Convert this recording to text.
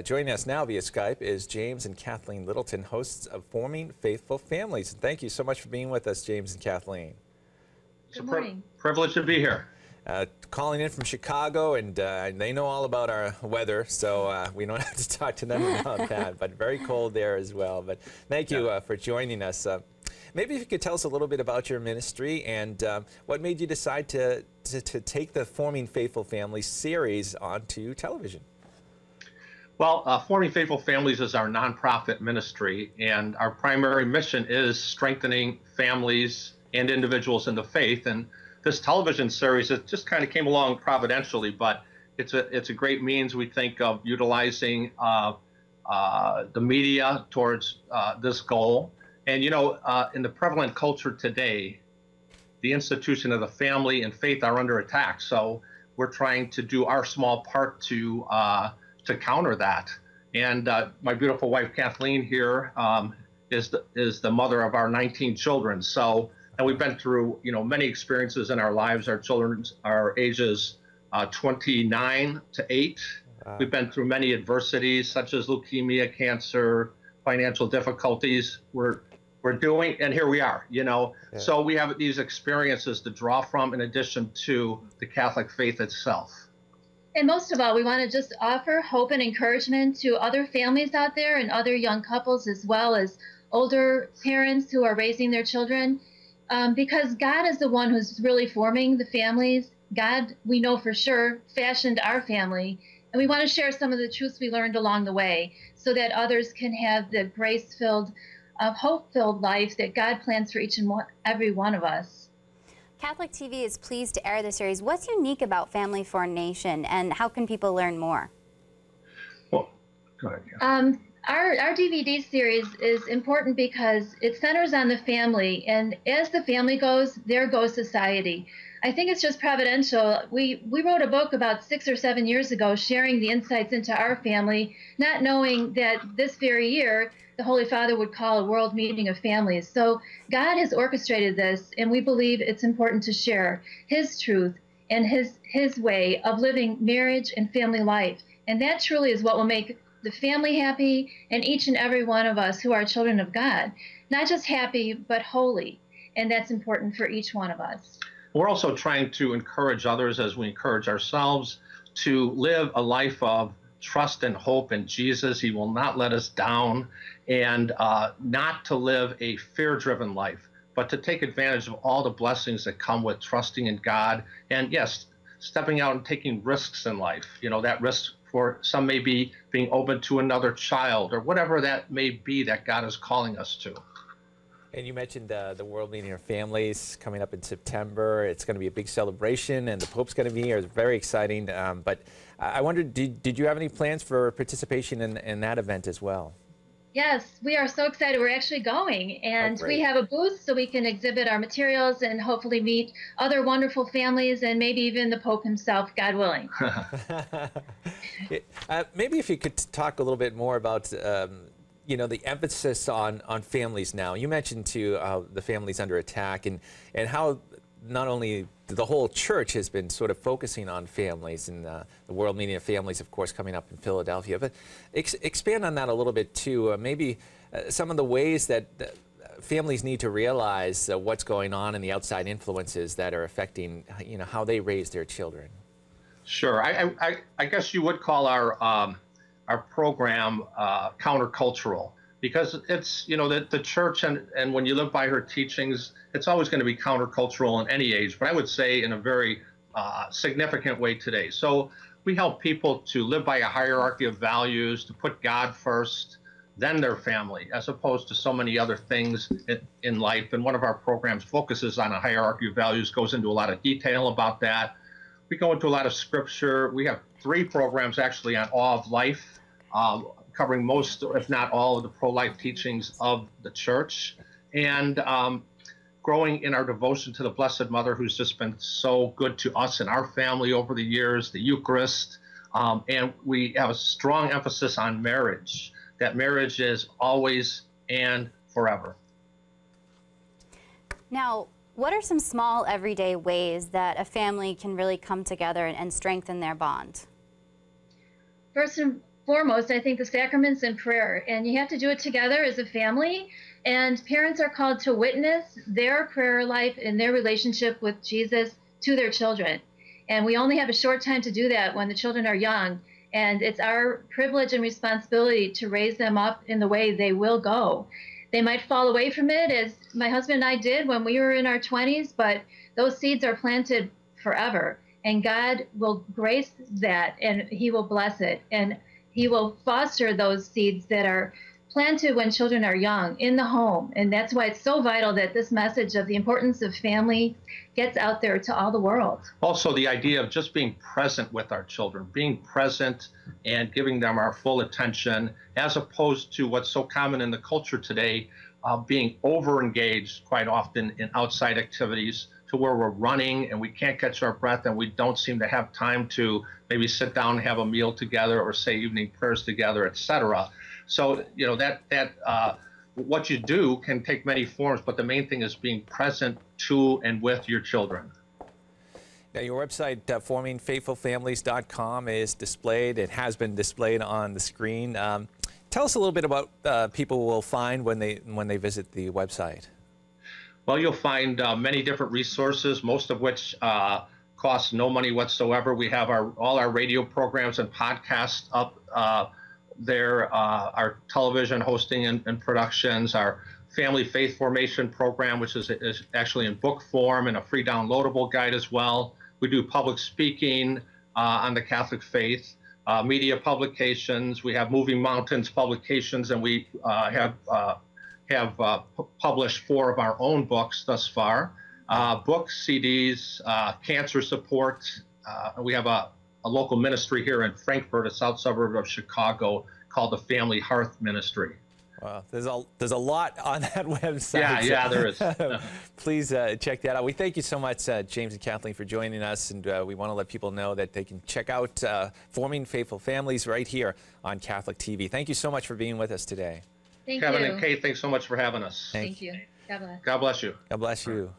Joining us now via Skype is James and Kathleen Littleton, hosts of Forming Faithful Families. Thank you so much for being with us, James and Kathleen. Good morning. Privilege to be here. Calling in from Chicago, and they know all about our weather, so we don't have to talk to them about that, but very cold there as well. But thank you for joining us. Maybe if you could tell us a little bit about your ministry and what made you decide to take the Forming Faithful Families series onto television. Well, Forming Faithful Families is our nonprofit ministry, and our primary mission is strengthening families and individuals in the faith. And this television series, it just kind of came along providentially, but it's a great means, we think, of utilizing the media towards this goal. And, you know, in the prevalent culture today, the institution of the family and faith are under attack. So we're trying to do our small part to counter that. And my beautiful wife, Kathleen, here is the mother of our 19 children. So, and we've been through, you know, many experiences in our lives. Our children are ages 29 to 8. Wow. We've been through many adversities, such as leukemia, cancer, financial difficulties. We're doing, and here we are, you know. Yeah. So we have these experiences to draw from in addition to the Catholic faith itself. And most of all, we want to just offer hope and encouragement to other families out there and other young couples, as well as older parents who are raising their children, because God is the one who's really forming the families. God, we know for sure, fashioned our family, and we want to share some of the truths we learned along the way so that others can have the grace-filled, hope-filled life that God plans for each and every one of us. Catholic TV is pleased to air the series. What's unique about Family Formation, and how can people learn more? Well, go ahead. Yeah. Our DVD series is important because it centers on the family, and as the family goes, there goes society. I think it's just providential. We wrote a book about 6 or 7 years ago sharing the insights into our family, not knowing that this very year the Holy Father would call a world meeting of families. So God has orchestrated this, and we believe it's important to share His truth and His way of living marriage and family life. And that truly is what will make the family happy, and each and every one of us who are children of God, not just happy, but holy. And that's important for each one of us. We're also trying to encourage others, as we encourage ourselves, to live a life of trust and hope in Jesus. He will not let us down, and not to live a fear-driven life, but to take advantage of all the blessings that come with trusting in God. And yes, stepping out and taking risks in life. You know, that risk for some may be being open to another child, or whatever that may be that God is calling us to. And you mentioned the World Meeting of Families coming up in September. It's going to be a big celebration, and the Pope's going to be here. It's very exciting. But I wondered, did you have any plans for participation in that event as well? Yes, we are so excited. We're actually going, and we have a booth so we can exhibit our materials and hopefully meet other wonderful families and maybe even the Pope himself, God willing. Maybe if you could talk a little bit more about you know, the emphasis on families now. You mentioned too the families under attack, and how not only the whole church has been sort of focusing on families, and the World Meeting of Families, of course, coming up in Philadelphia. But expand on that a little bit too. Maybe some of the ways that families need to realize what's going on and the outside influences that are affecting, you know, how they raise their children. Sure. I guess you would call our program countercultural, because it's, you know, the church, and when you live by her teachings, it's always going to be countercultural in any age, but I would say in a very significant way today. So we help people to live by a hierarchy of values, to put God first, then their family, as opposed to so many other things in life. And one of our programs focuses on a hierarchy of values, goes into a lot of detail about that. We go into a lot of scripture. We have 3 programs actually on all of life, covering most, if not all, of the pro-life teachings of the church, and growing in our devotion to the Blessed Mother, who's just been so good to us and our family over the years, the Eucharist, and we have a strong emphasis on marriage, that marriage is always and forever. Now, what are some small everyday ways that a family can really come together and strengthen their bond? First and foremost, I think the sacraments and prayer, and you have to do it together as a family. And parents are called to witness their prayer life and their relationship with Jesus to their children. And we only have a short time to do that when the children are young. And it's our privilege and responsibility to raise them up in the way they will go. They might fall away from it, as my husband and I did when we were in our 20s, but those seeds are planted forever. And God will grace that, and he will bless it. And he will foster those seeds that are planted when children are young in the home. And that's why it's so vital that this message of the importance of family gets out there to all the world. Also, the idea of just being present with our children, being present and giving them our full attention, as opposed to what's so common in the culture today, being over-engaged quite often in outside activities to where we're running and we can't catch our breath and we don't seem to have time to maybe sit down and have a meal together or say evening prayers together, etc. So, you know, what you do can take many forms, but the main thing is being present to and with your children. Now, your website, formingfaithfulfamilies.com, is displayed. It has been displayed on the screen. Tell us a little bit about people will find when they visit the website. Well, you'll find many different resources, most of which cost no money whatsoever. We have all our radio programs and podcasts up there, our television hosting and productions, our Family Faith Formation program, which is actually in book form and a free downloadable guide as well. We do public speaking on the Catholic faith, media publications. We have Moving Mountains publications, and we have published 4 of our own books thus far. Books, CDs, cancer support. We have a local ministry here in Frankfurt, a south suburb of Chicago, called the Family Hearth Ministry. Wow, there's a lot on that website. Yeah, there is. Please check that out. We thank you so much, James and Kathleen, for joining us, and we want to let people know that they can check out Forming Faithful Families right here on Catholic TV. Thank you so much for being with us today. Thank Kevin you. and Kate, thanks so much for having us. Thank you. God bless. God bless you. God bless you.